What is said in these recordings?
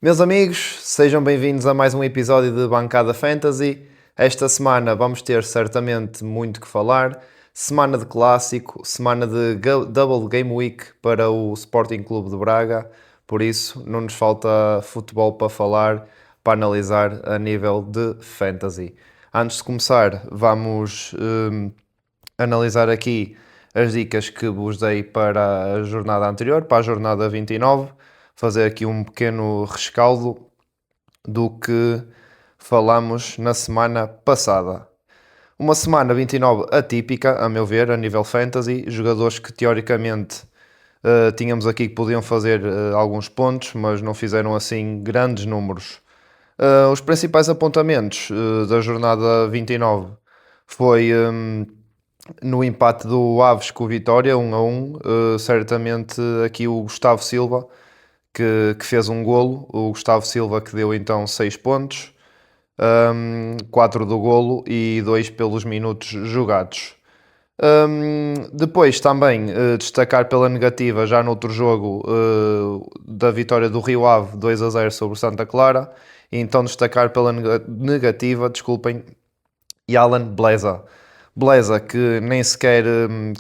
Meus amigos, sejam bem-vindos a mais um episódio de Bancada Fantasy. Esta semana vamos ter certamente muito que falar. Semana de clássico, semana de Double Game Week para o Sporting Clube de Braga. Por isso, não nos falta futebol para falar, para analisar a nível de fantasy. Antes de começar, vamos analisar aqui as dicas que vos dei para a jornada anterior, para a jornada 29. Fazer aqui um pequeno rescaldo do que falamos na semana passada. Uma semana 29 atípica, a meu ver, a nível fantasy. Jogadores que teoricamente tínhamos aqui que podiam fazer alguns pontos, mas não fizeram assim grandes números. Os principais apontamentos da jornada 29 foi no empate do Aves com o Vitória, 1-1. Certamente aqui o Gustavo Silva que fez um golo, o Gustavo Silva que deu então 6 pontos, 4 do golo e 2 pelos minutos jogados. Depois também destacar pela negativa já no outro jogo da vitória do Rio Ave 2-0 sobre Santa Clara, e então destacar pela negativa, desculpem, Yalan Bleza. Bleza que nem sequer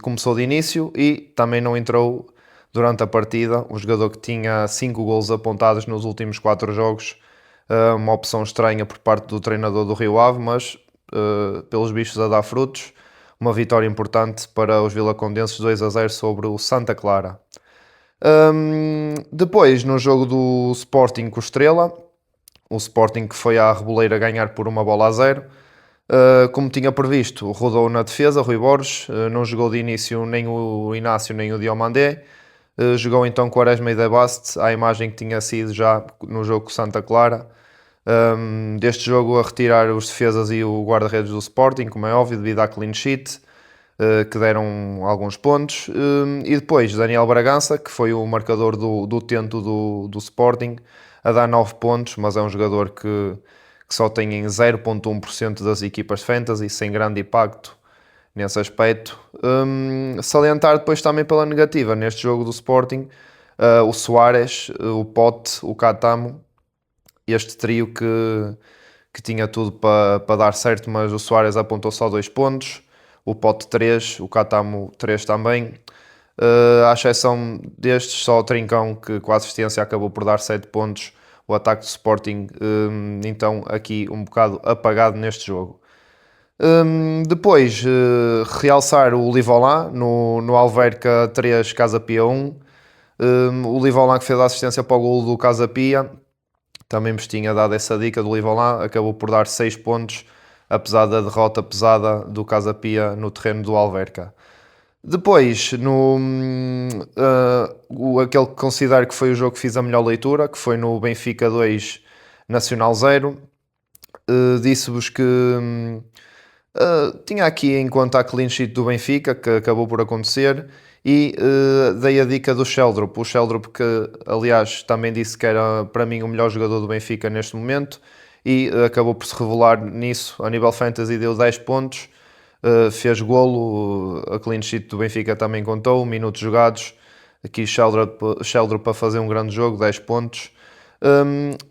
começou de início e também não entrou durante a partida. Um jogador que tinha 5 golos apontados nos últimos 4 jogos. Uma opção estranha por parte do treinador do Rio Ave, mas pelos bichos a dar frutos. Uma vitória importante para os vilacondenses, 2-0 sobre o Santa Clara. Depois, no jogo do Sporting com o Estrela, o Sporting que foi à Reboleira ganhar por 1-0. Como tinha previsto, rodou na defesa, Rui Borges, não jogou de início nem o Inácio nem o Diomandé. Jogou então Quaresma e De Bast, à imagem que tinha sido já no jogo com Santa Clara. Deste jogo a retirar os defesas e o guarda-redes do Sporting, como é óbvio, devido à clean sheet, que deram alguns pontos. E depois Daniel Bragança, que foi o marcador do tento do Sporting, a dar 9 pontos, mas é um jogador que só tem em 0,1% das equipas fantasy, sem grande impacto nesse aspecto. Salientar depois também pela negativa neste jogo do Sporting, o Soares, o Pote, o Catamo, este trio que tinha tudo para dar certo, mas o Soares apontou só 2 pontos, o Pote 3, o Catamo 3 também. À exceção destes, só o Trincão, que com a assistência acabou por dar 7 pontos. O ataque do Sporting, então, aqui um bocado apagado neste jogo. Depois, realçar o Livolan no Alverca 3, Casa Pia 1. O Livolan que fez a assistência para o golo do Casa Pia. Também vos tinha dado essa dica do Livolan. Acabou por dar 6 pontos, apesar da derrota pesada do Casa Pia no terreno do Alverca. Depois, aquele que considero que foi o jogo que fiz a melhor leitura, que foi no Benfica 2, Nacional 0. Disse-vos que tinha aqui em conta a clean sheet do Benfica, que acabou por acontecer, e dei a dica do Sheldrup. O Sheldrup que, aliás, também disse que era para mim o melhor jogador do Benfica neste momento, e acabou por se revelar nisso. A nível fantasy deu 10 pontos. Fez golo, a clean sheet do Benfica também contou, minutos jogados, aqui Sheldrup a fazer um grande jogo, 10 pontos.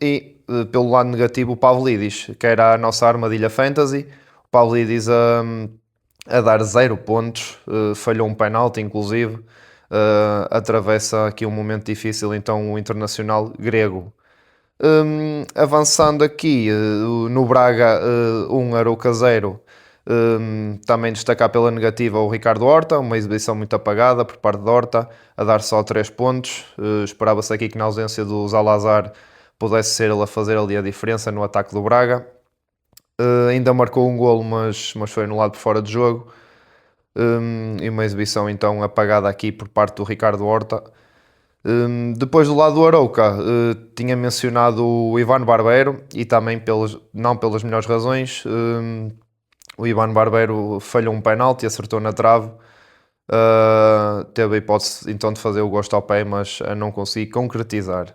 E pelo lado negativo o Pavlidis, que era a nossa armadilha fantasy, o Pavlidis a dar 0 pontos, falhou um penalti inclusive, atravessa aqui um momento difícil então o internacional grego. Avançando aqui no Braga, húngaro caseiro, também destacar pela negativa o Ricardo Horta, uma exibição muito apagada por parte de Horta, a dar só 3 pontos. Esperava-se aqui que na ausência do Zalazar pudesse ser ele a fazer ali a diferença no ataque do Braga. Ainda marcou um golo, mas foi anulado por fora de jogo. E uma exibição então apagada aqui por parte do Ricardo Horta. Depois do lado do Arouca, tinha mencionado o Ivan Barbeiro, e também não pelas melhores razões. O Ivan Barbeiro falhou um penalti, acertou na trave. Teve a hipótese então de fazer o gosto ao pé, mas não consegui concretizar.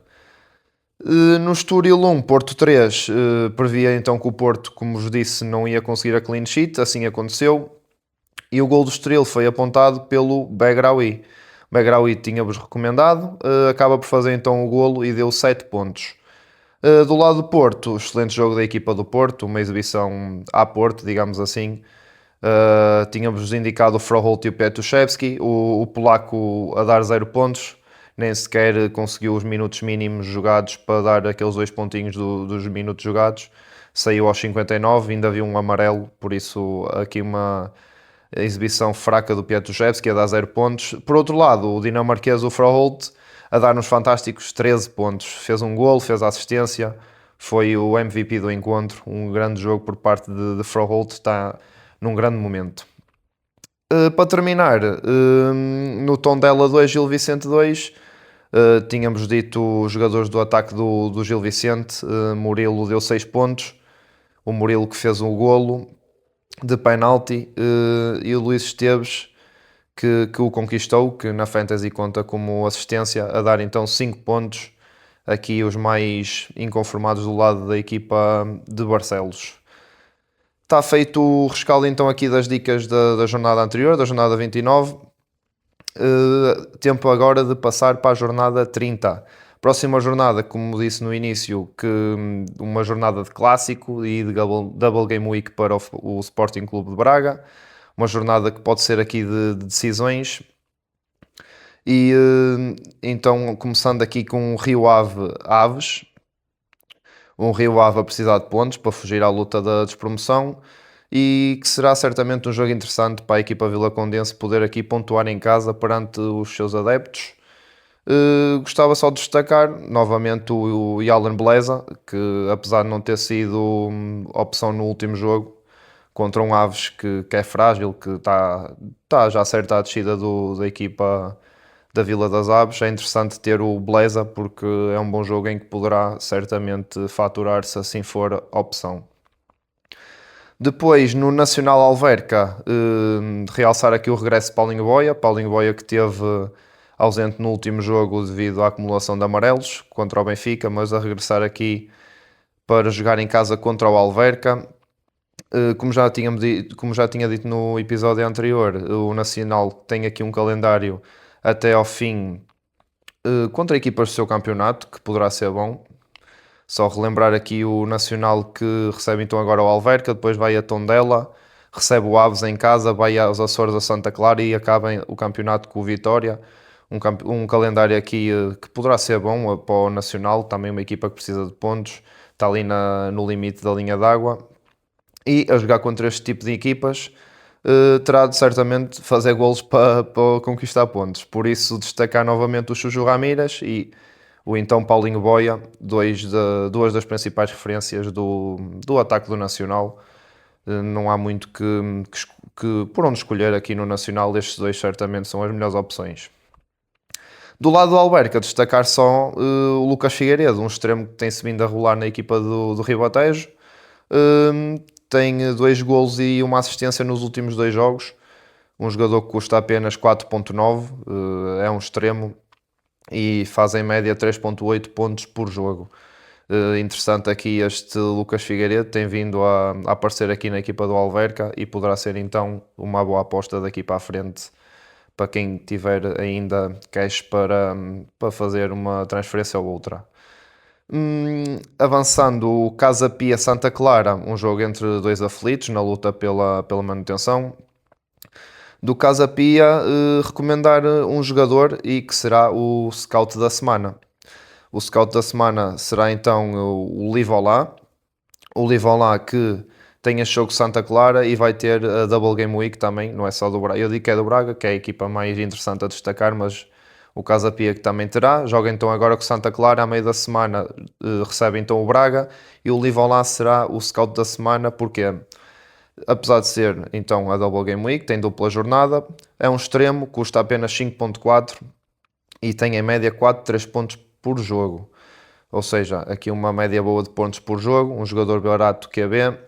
No Estoril 1, Porto 3, previa então que o Porto, como vos disse, não ia conseguir a clean sheet. Assim aconteceu. E o gol do Estoril foi apontado pelo Begraoui. O Begraoui tinha-vos recomendado, acaba por fazer então o golo e deu 7 pontos. Do lado do Porto, excelente jogo da equipa do Porto, uma exibição à Porto, digamos assim. Tínhamos indicado o Froholt e o Petuszewski, o polaco a dar 0 pontos, nem sequer conseguiu os minutos mínimos jogados para dar aqueles 2 pontinhos dos minutos jogados. Saiu aos 59, ainda havia um amarelo, por isso aqui uma exibição fraca do Petuszewski a dar 0 pontos. Por outro lado, o dinamarquês, o Froholt, a dar nos fantásticos 13 pontos. Fez um gol, fez a assistência, foi o MVP do encontro. Um grande jogo por parte de Froholt, está num grande momento. Para terminar, no Tondela 2, Gil Vicente 2, tínhamos dito os jogadores do ataque do Gil Vicente. Murilo deu 6 pontos, o Murilo que fez um golo de penalti, e o Luís Esteves que o conquistou, que na Fantasy conta como assistência, a dar então 5 pontos. Aqui os mais inconformados do lado da equipa de Barcelos. Está feito o rescaldo então aqui das dicas da jornada anterior, da jornada 29. Tempo agora de passar para a jornada 30. Próxima jornada, como disse no início, que uma jornada de clássico e de double game week para o Sporting Clube de Braga. Uma jornada que pode ser aqui de decisões. E então, começando aqui com o Rio Ave Aves. Um Rio Ave a precisar de pontos para fugir à luta da despromoção. E que será certamente um jogo interessante para a equipa vilacondense poder aqui pontuar em casa perante os seus adeptos. Gostava só de destacar novamente o Yalen Beleza, que apesar de não ter sido opção no último jogo, contra um Aves que é frágil, que está já certa a descida da equipa da Vila das Aves, é interessante ter o Beleza porque é um bom jogo em que poderá certamente faturar se assim for opção. Depois, no Nacional Alverca, realçar aqui o regresso de Paulinho Boia que teve ausente no último jogo devido à acumulação de amarelos contra o Benfica, mas a regressar aqui para jogar em casa contra o Alverca. Como já tinha dito no episódio anterior, o Nacional tem aqui um calendário até ao fim, contra equipas do seu campeonato, que poderá ser bom. Só relembrar aqui o Nacional que recebe então agora o Alverca, depois vai a Tondela, recebe o Aves em casa, vai aos Açores a Santa Clara e acaba o campeonato com o Vitória. Um calendário aqui que poderá ser bom para o Nacional, também uma equipa que precisa de pontos, está ali no limite da linha d'água. E a jogar contra este tipo de equipas, terá de certamente fazer golos para conquistar pontos. Por isso, destacar novamente o Chuchu Ramírez e o então Paulinho Boia, duas das principais referências do ataque do Nacional. Não há muito que por onde escolher aqui no Nacional, estes dois certamente são as melhores opções. Do lado do Alberca, destacar só o Lucas Figueiredo, um extremo que tem-se vindo a rolar na equipa do Ribatejo. Tem 2 golos e uma assistência nos últimos 2 jogos. Um jogador que custa apenas 4.9, é um extremo e faz em média 3.8 pontos por jogo. Interessante aqui este Lucas Figueiredo, tem vindo a aparecer aqui na equipa do Alverca e poderá ser então uma boa aposta daqui para a frente para quem tiver ainda cash para fazer uma transferência ou outra. Avançando, o Casa Pia Santa Clara, um jogo entre dois aflitos na luta pela manutenção. Do Casa Pia, recomendar um jogador e que será o Scout da semana. O Scout da semana será então o Livolá. O Livolá que tem este jogo Santa Clara e vai ter a Double Game Week também, não é só do Braga. Eu digo que é do Braga, que é a equipa mais interessante a destacar, mas o Casa Pia que também terá. Joga então agora com Santa Clara, à meio da semana recebe então o Braga e o Livolá será o Scout da semana, porque apesar de ser então a Double Game Week, tem dupla jornada, é um extremo, custa apenas 5.4 e tem em média 4,3 pontos por jogo. Ou seja, aqui uma média boa de pontos por jogo, um jogador barato QB,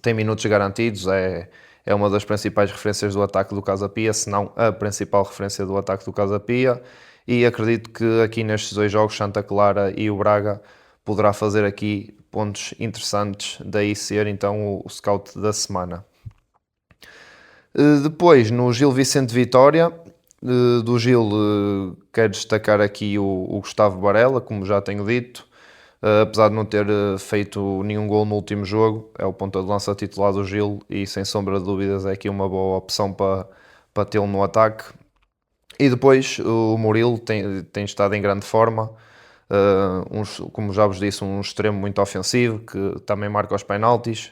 tem minutos garantidos, é uma das principais referências do ataque do Casa Pia, se não a principal referência do ataque do Casa Pia, e acredito que aqui nestes 2 jogos, Santa Clara e o Braga, poderá fazer aqui pontos interessantes, daí ser então o scout da semana. Depois, no Gil Vicente Vitória, do Gil, quero destacar aqui o Gustavo Varela, como já tenho dito. Apesar de não ter feito nenhum gol no último jogo, é o ponta de lança titular do Gil e sem sombra de dúvidas é aqui uma boa opção para tê-lo no ataque. E depois o Murilo tem estado em grande forma, como já vos disse, um extremo muito ofensivo que também marca os penaltis,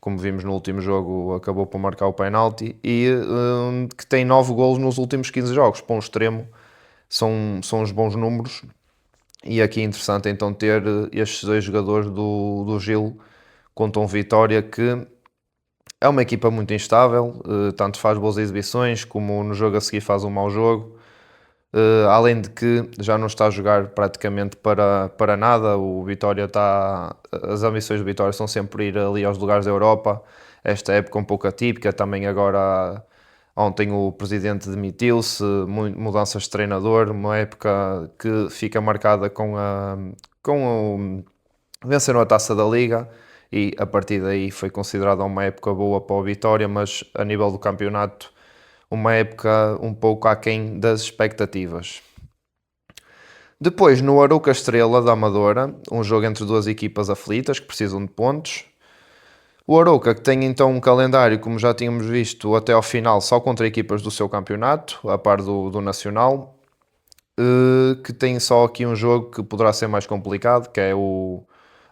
como vimos no último jogo, acabou por marcar o penalti, e que tem 9 golos nos últimos 15 jogos. Para um extremo, são uns bons números. E aqui é interessante então ter estes dois jogadores do Gil contra um Vitória, que é uma equipa muito instável, tanto faz boas exibições como no jogo a seguir faz um mau jogo. Além de que já não está a jogar praticamente para nada, o Vitória está. As ambições do Vitória são sempre ir ali aos lugares da Europa. Esta época um pouco atípica, também agora ontem o presidente demitiu-se, mudanças de treinador, uma época que fica marcada com venceram a Taça da Liga e a partir daí foi considerada uma época boa para o Vitória, mas a nível do campeonato uma época um pouco aquém das expectativas. Depois, no Arouca Estrela da Amadora, um jogo entre duas equipas aflitas que precisam de pontos. O Arouca, que tem então um calendário, como já tínhamos visto, até ao final, só contra equipas do seu campeonato, a par do Nacional, que tem só aqui um jogo que poderá ser mais complicado, que é o...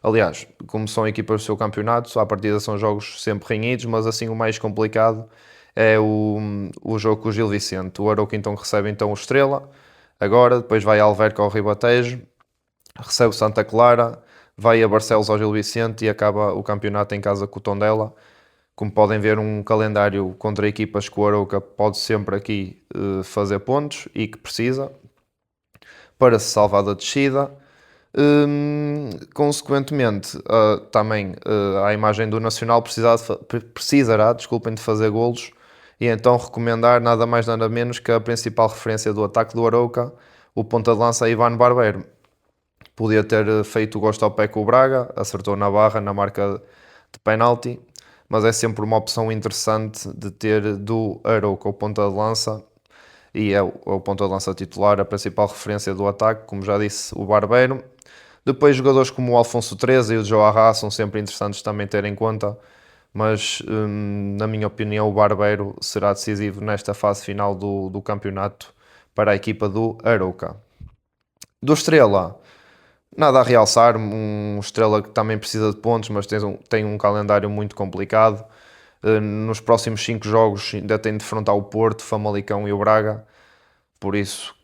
Aliás, como são equipas do seu campeonato, à partida são jogos sempre renhidos, mas assim o mais complicado é o jogo com o Gil Vicente. O Arouca então recebe então o Estrela, agora, depois vai a Alverca ao Ribatejo, recebe o Santa Clara, vai a Barcelos ao Gil Vicente e acaba o campeonato em casa com o Tondela. Como podem ver, um calendário contra equipas que o Arouca pode sempre aqui fazer pontos e que precisa para se salvar da descida. Consequentemente, também a imagem do Nacional precisará, desculpem, de fazer golos e então recomendar nada mais nada menos que a principal referência do ataque do Arouca, o ponta de lança Ivan Barbeiro. Podia ter feito o gosto ao pé com o Braga, acertou na barra, na marca de penalti, mas é sempre uma opção interessante de ter do Arouca o ponta de lança e é o ponta de lança titular, a principal referência do ataque, como já disse, o Barbeiro. Depois jogadores como o Alfonso 13 e o Joe Arra são sempre interessantes também ter em conta, mas na minha opinião o Barbeiro será decisivo nesta fase final do campeonato para a equipa do Arouca. Do Estrela, nada a realçar, um Estrela que também precisa de pontos, mas tem um calendário muito complicado. Nos próximos 5 jogos ainda tem de defrontar o Porto, Famalicão e o Braga, por isso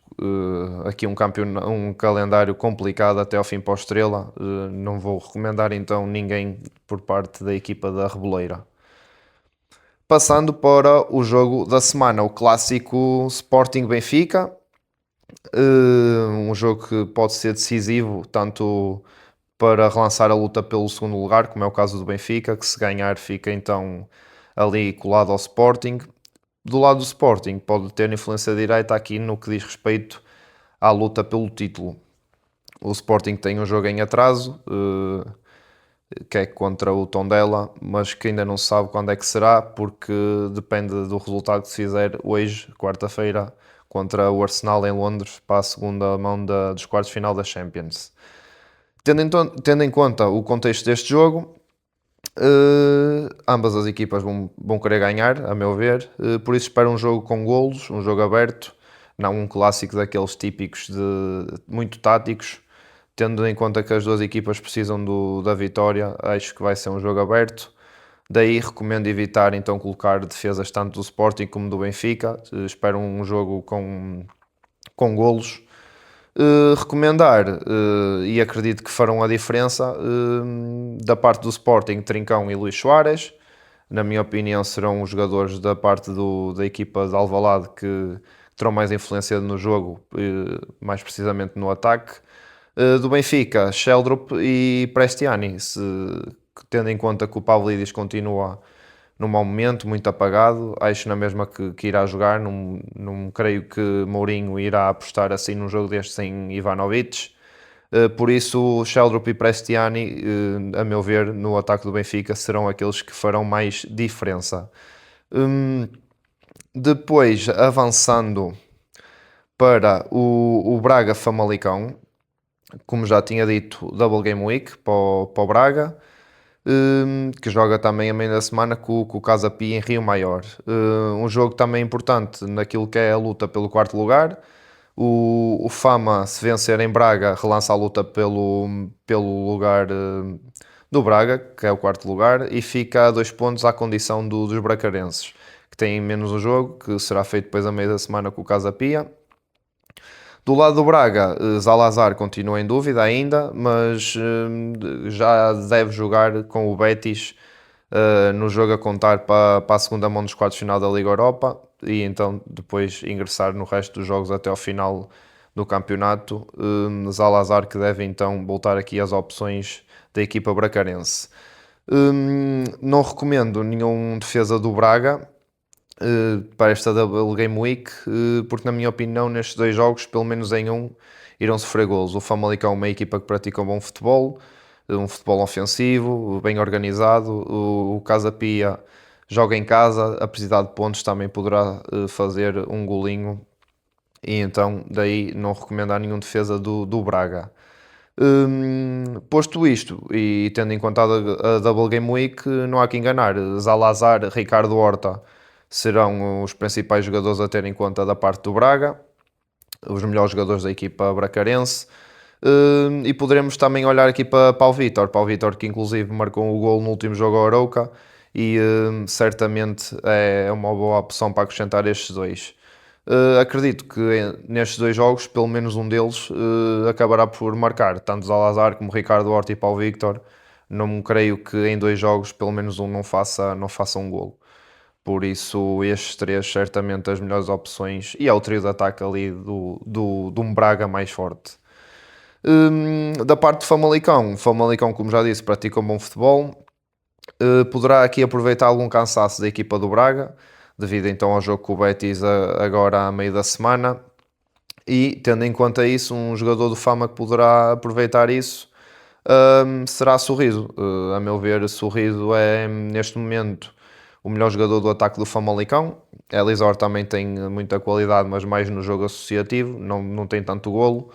aqui um calendário complicado até ao fim para o Estrela. Não vou recomendar então ninguém por parte da equipa da Reboleira. Passando para o jogo da semana, o clássico Sporting Benfica. Um jogo que pode ser decisivo tanto para relançar a luta pelo segundo lugar, como é o caso do Benfica, que se ganhar fica então ali colado ao Sporting. Do lado do Sporting pode ter influência direta aqui no que diz respeito à luta pelo título. O Sporting tem um jogo em atraso, que é contra o Tondela, mas que ainda não se sabe quando é que será, porque depende do resultado que se fizer hoje, quarta-feira, contra o Arsenal em Londres, para a segunda mão dos quartos de final da Champions. Tendo em conta o contexto deste jogo, ambas as equipas vão querer ganhar, a meu ver, por isso espero um jogo com golos, um jogo aberto, não um clássico daqueles típicos muito táticos. Tendo em conta que as duas equipas precisam da vitória, acho que vai ser um jogo aberto. Daí recomendo evitar então colocar defesas tanto do Sporting como do Benfica. Espero um jogo com golos. Recomendar, e acredito que farão a diferença, da parte do Sporting, Trincão e Luís Soares. Na minha opinião, serão os jogadores da parte da equipa de Alvalade que terão mais influência no jogo, mais precisamente no ataque. Do Benfica, Sheldrup e Prestiani, tendo em conta que o Pavlidis continua num mau momento, muito apagado, acho na mesma que irá jogar, não creio que Mourinho irá apostar assim num jogo deste sem Ivanovic. Por isso, Sheldrup e Prestiani, a meu ver, no ataque do Benfica, serão aqueles que farão mais diferença. Depois, avançando para o Braga-Famalicão, como já tinha dito, Double Game Week para o Braga, que joga também a meio da semana com o Casa Pia em Rio Maior. Um jogo também importante naquilo que é a luta pelo quarto lugar. O Fama, se vencer em Braga, relança a luta pelo lugar do Braga, que é o quarto lugar, e fica a 2 pontos à condição dos bracarenses, que têm menos um jogo, que será feito depois a meio da semana com o Casa Pia. Do lado do Braga, Zalazar continua em dúvida ainda, mas já deve jogar com o Betis no jogo a contar para a segunda mão dos quartos de final da Liga Europa e então depois ingressar no resto dos jogos até ao final do campeonato. Zalazar que deve então voltar aqui às opções da equipa bracarense. Não recomendo nenhum defesa do Braga para esta Double Game Week, porque na minha opinião nestes dois jogos, pelo menos em um, irão sofrer golos. O Famalicão é uma equipa que pratica um bom futebol, um futebol ofensivo, bem organizado. O Casa Pia joga em casa, a precisar de pontos também poderá fazer um golinho e então daí não recomendo a nenhum defesa do Braga. Posto isto e tendo em conta a Double Game Week, não há que enganar. Zalazar, Ricardo Horta serão os principais jogadores a ter em conta da parte do Braga, os melhores jogadores da equipa bracarense. E poderemos também olhar aqui para o Vítor. Para o Vítor, que inclusive marcou o gol no último jogo ao Arouca, e certamente é uma boa opção para acrescentar estes dois. Acredito que nestes dois jogos, pelo menos um deles acabará por marcar, tanto Zalazar como Ricardo Horta e Paulo Victor. Não creio que em dois jogos, pelo menos um não faça um golo. Por isso, estes três certamente as melhores opções. E é o trio de ataque ali do um Braga mais forte. Da parte de Famalicão, Famalicão, como já disse, pratica um bom futebol. Poderá aqui aproveitar algum cansaço da equipa do Braga, devido então ao jogo com o Betis agora a meio da semana. E tendo em conta isso, um jogador do Fama que poderá aproveitar isso será Sorriso. A meu ver, Sorriso é neste momento o melhor jogador do ataque do Famalicão. Elizor também tem muita qualidade, mas mais no jogo associativo, não tem tanto golo.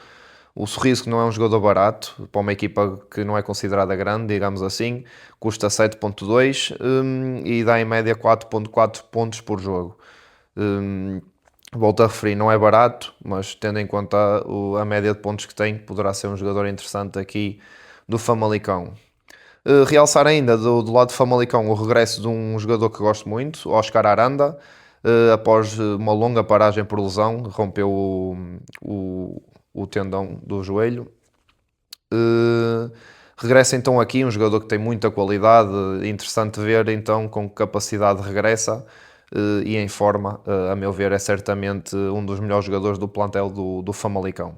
O Sorriso, que não é um jogador barato, para uma equipa que não é considerada grande, digamos assim, custa 7.2 e dá em média 4.4 pontos por jogo. Volto a referir, não é barato, mas tendo em conta a média de pontos que tem, poderá ser um jogador interessante aqui do Famalicão. Realçar ainda do lado de Famalicão o regresso de um jogador que gosto muito, Oscar Aranda, após uma longa paragem por lesão, rompeu o tendão do joelho. Regressa então aqui um jogador que tem muita qualidade, interessante ver então com que capacidade regressa e em forma, a meu ver é certamente um dos melhores jogadores do plantel do Famalicão.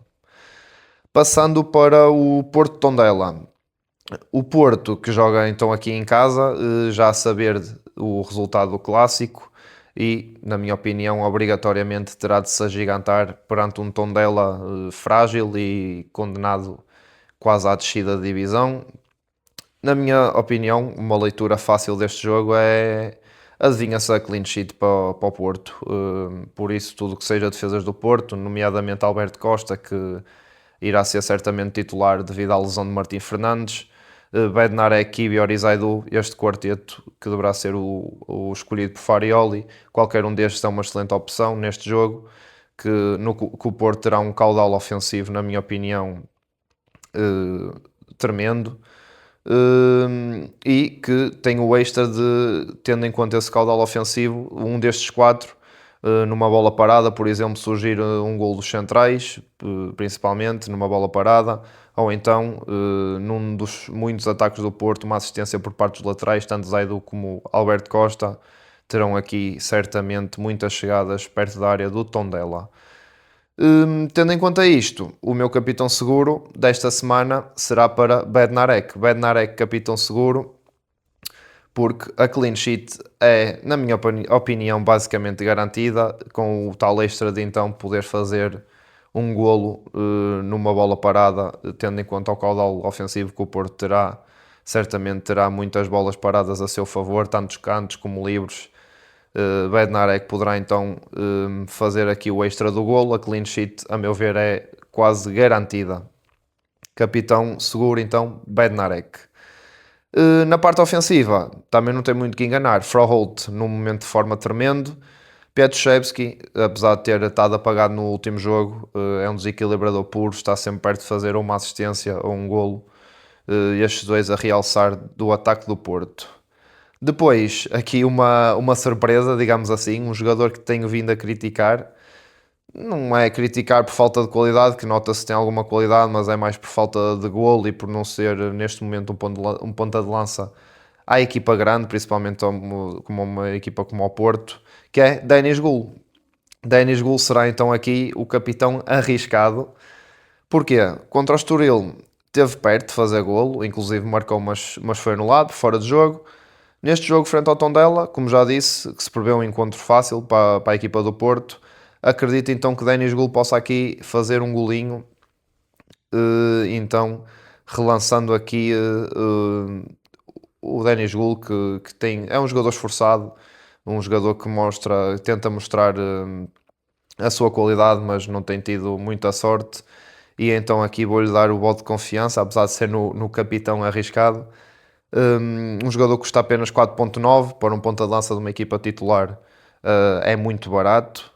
Passando para o Porto Tondela. O Porto, que joga então aqui em casa, já a saber o resultado do clássico e, na minha opinião, obrigatoriamente terá de se agigantar perante um Tondela frágil e condenado quase à descida de divisão. Na minha opinião, uma leitura fácil deste jogo é adivinha-se a clean sheet para o Porto. Por isso, tudo que seja defesas do Porto, nomeadamente Alberto Costa, que irá ser certamente titular devido à lesão de Martim Fernandes, Bednarek, Kiwi, Orizaidu, este quarteto que deverá ser o escolhido por Farioli. Qualquer um destes é uma excelente opção neste jogo, que o Porto terá um caudal ofensivo, na minha opinião, tremendo. E que tem o extra de, tendo em conta esse caudal ofensivo, um destes quatro, numa bola parada, por exemplo, surgir um gol dos centrais, principalmente numa bola parada, ou então num dos muitos ataques do Porto, uma assistência por parte dos laterais, tanto Zaidu como Alberto Costa, terão aqui certamente muitas chegadas perto da área do Tondela. Tendo em conta isto, o meu capitão seguro desta semana será para Bednarek. Bednarek, capitão seguro, porque a clean sheet é, na minha opinião, basicamente garantida, com o tal extra de então poder fazer um golo numa bola parada, tendo em conta o caudal ofensivo que o Porto terá. Certamente terá muitas bolas paradas a seu favor, tanto cantos como livres. Bednarek poderá então fazer aqui o extra do golo. A clean sheet, a meu ver, é quase garantida. Capitão seguro então, Bednarek. Na parte ofensiva, também não tem muito que enganar. Froholt num momento de forma tremendo. Petrushevski, apesar de ter estado apagado no último jogo, é um desequilibrador puro, está sempre perto de fazer uma assistência ou um golo. Estes dois a realçar do ataque do Porto. Depois, aqui uma surpresa, digamos assim, um jogador que tenho vindo a criticar. Não é criticar por falta de qualidade, que nota-se que tem alguma qualidade, mas é mais por falta de golo e por não ser neste momento um ponta de lança à equipa grande, principalmente como uma equipa como o Porto, que é Denis Gul. Denis Gul será então aqui o capitão arriscado. Porquê? Contra o Estoril teve perto de fazer golo, inclusive marcou, mas foi anulado, fora de jogo. Neste jogo frente ao Tondela, como já disse, que se prevê um encontro fácil para a equipa do Porto, acredito então que Denis Gul possa aqui fazer um golinho, então relançando aqui o Denis Gul, que é um jogador esforçado, um jogador que tenta mostrar a sua qualidade, mas não tem tido muita sorte. E então aqui vou-lhe dar o voto de confiança, apesar de ser no capitão arriscado. Um jogador que custa apenas 4.9 para um ponta de lança de uma equipa titular, é muito barato.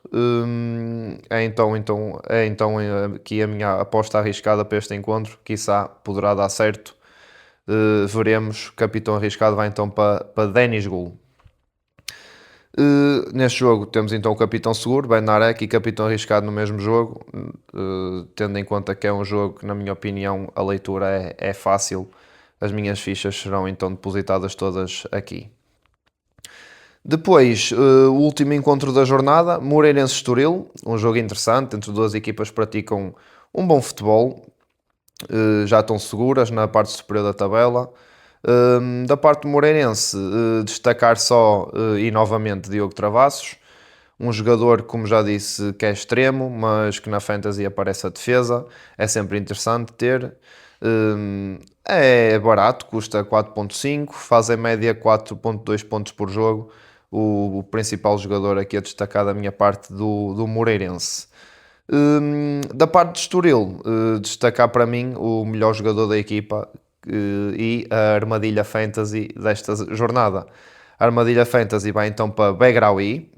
É então aqui a minha aposta arriscada para este encontro, quiçá poderá dar certo. Veremos. Capitão arriscado vai então para Denis Gul. Neste jogo temos então o capitão seguro, Bednarek, e capitão arriscado no mesmo jogo, tendo em conta que é um jogo que, na minha opinião, a leitura é fácil. As minhas fichas serão então depositadas todas aqui. Depois, o último encontro da jornada, Moreirense-Estoril, um jogo interessante, entre duas equipas que praticam um bom futebol, já estão seguras na parte superior da tabela. Da parte do Moreirense, destacar só e novamente Diogo Travassos, um jogador, como já disse, que é extremo, mas que na Fantasy aparece a defesa, é sempre interessante ter. É barato, custa 4.5, faz em média 4.2 pontos por jogo. O principal jogador aqui a destacar da minha parte do Moreirense. Da parte de Estoril, destacar para mim o melhor jogador da equipa e a armadilha fantasy desta jornada. A armadilha fantasy vai então para Begraoui.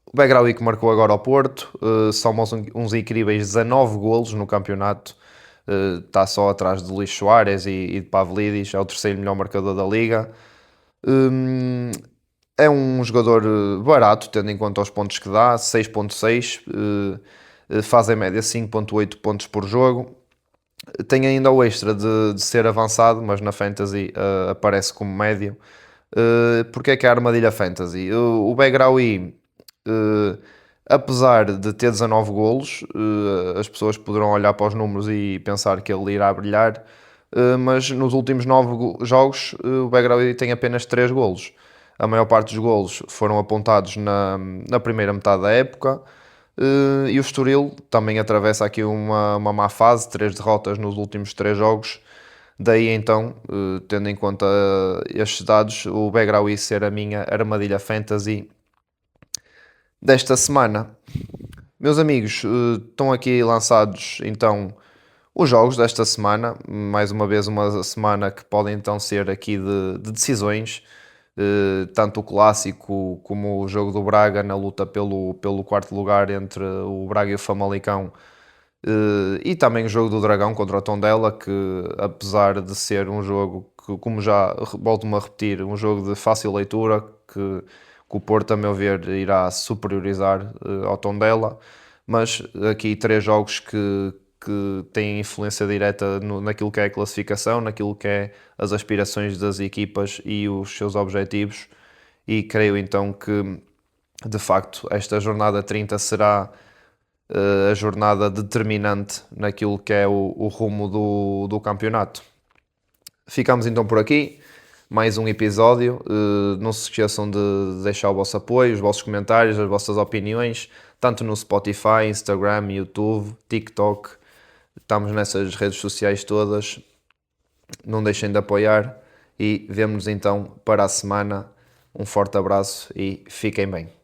O Begraoui que marcou agora ao Porto, soma uns incríveis 19 golos no campeonato. Está só atrás de Luís Soares e de Pavlidis, é o terceiro melhor marcador da liga. É um jogador barato, tendo em conta os pontos que dá, 6.6, faz em média 5.8 pontos por jogo. Tem ainda o extra de ser avançado, mas na Fantasy aparece como médio. Porque é que é a armadilha Fantasy? O Begraoui, apesar de ter 19 golos, as pessoas poderão olhar para os números e pensar que ele irá brilhar, mas nos últimos 9 jogos o Begraoui tem apenas 3 golos. A maior parte dos golos foram apontados na primeira metade da época. E o Estoril também atravessa aqui uma má fase, 3 derrotas nos últimos 3 jogos. Daí então, tendo em conta estes dados, o Begraoui ser a minha armadilha fantasy desta semana. Meus amigos, estão aqui lançados então os jogos desta semana. Mais uma vez, uma semana que podem então ser aqui de decisões. Tanto o clássico como o jogo do Braga na luta pelo quarto lugar entre o Braga e o Famalicão, e também o jogo do Dragão contra o Tondela, que apesar de ser um jogo que, como já volto-me a repetir, um jogo de fácil leitura, que o Porto, a meu ver, irá superiorizar ao Tondela, mas aqui 3 jogos que têm influência direta naquilo que é a classificação, naquilo que é as aspirações das equipas e os seus objetivos, e creio então que de facto esta jornada 30 será a jornada determinante naquilo que é o rumo do campeonato. Ficamos então por aqui, mais um episódio. Não se esqueçam de deixar o vosso apoio, os vossos comentários, as vossas opiniões, tanto no Spotify, Instagram, YouTube, TikTok. Estamos nessas redes sociais todas. Não deixem de apoiar e vemo-nos então para a semana Um forte abraço e fiquem bem.